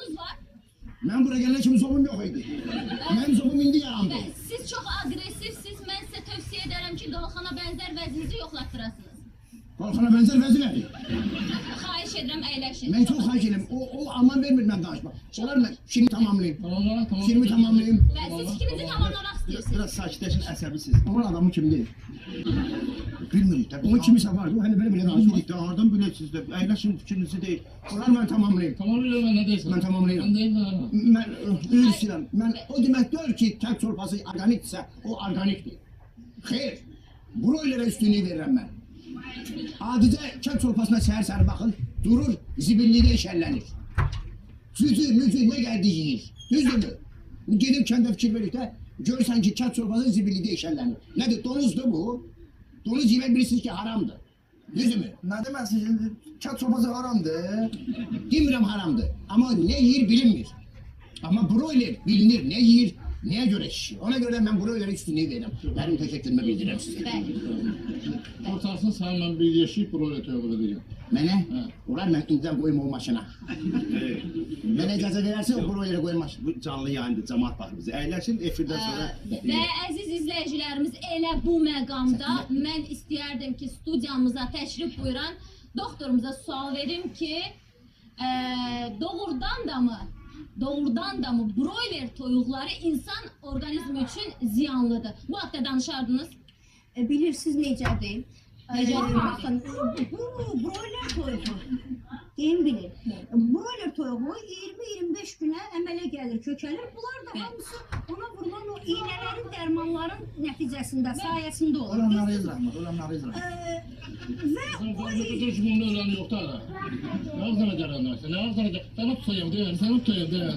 sopunuz var. Ben buraya gelene kimi sopum yok idi. Benim sopum indi yaramdı. Və siz çox aqressivsiz. Mən sizə tövsiyə edərəm ki, qalxana bənzər vəzninizi yoxlatdırasınız. Kalkana benzer vezir nədir? Xahiş edirəm, əyləşin. Ben çok xahiş ederim. O aman vermir ben danışma. Solar mı? Şimdi tamamlayayım. Tamam. Şimdi tamamlayayım. Və siz fikrinizi tamamlamaq istəyirsiniz. Biraz sakitleşin, əsəbisiz. Onun adamı kimdi? Bilmirik tabii. Onun kimisi vardı. O hani böyle danışma. Bilmirik de, oradan bilirsiniz de. Əyləşin fikrinizi deyil. Solar ben tamamlayayım. Tamam öyle ben ne deyirsən? Ben tamamlayayım. Ben deyim ha. Ben üzr istəyirəm. Ben o demek değil ki kök çorpası organikse o organiktir. Hayır. Broilere üstünlüğü veririm ben. Adicə kök çorpasına səhər-səhər baxın, durur, zibillidə işəllənir. Mücü, nə gəldi yiyir. Düzdürmü? Gedib kəndə fikir verik də, görürsən ki, kök çorpası zibillidə işəllənir. Nədir, donuzdur bu? Donuz yemək bilirsiniz ki, haramdır. Düzdürmü? Nə deməsin, kət sopası haramdır. Demirəm haramdır, amma nə yiyir bilinmir. Amma broiler bilinir, nə yiyir, nəyə görə şişir. Ona görə mən broilerə üstünlüğü verirəm. Mənim təşəkkürümü bildirirəm sizə. Bəli. Ortasını sen ben bir yeşil proje tövbe edeceğim. Mənə? Hə. Ulan mən indidən qoyum o maşına. Mənə icazə verərsə o broilerə qoyum maşına. Bu canlı yayındır, cəmaat baxır bizə. Əyləşin, efirdən sonra... Və əziz izləyicilərimiz, elə bu məqamda mən istəyərdim ki, studiyamıza təşrif buyuran doktorumuza sual verim ki, doğrudan da mı broiler toyuqları insan organizmi üçün ziyanlıdır? Bu haqda danışardınız. Bilirsiniz necədir? Necədir? Baxın, bu broiler toyuğu, deyim bilir. Broiler toyuğu 20-25 günə əmələ gəlir, kökəlir. Bunlar da hamısı ona vurulan o iğnələrin, dərmanların nəticəsində, sayəsində olur. Olanları izləyəm, olanları izləyəm. Və Sen o fazla bunun ölen yok da. Ne yapsana canım? Ne yapsana? Sen tutayım değil mi? Sen tutayım değil mi?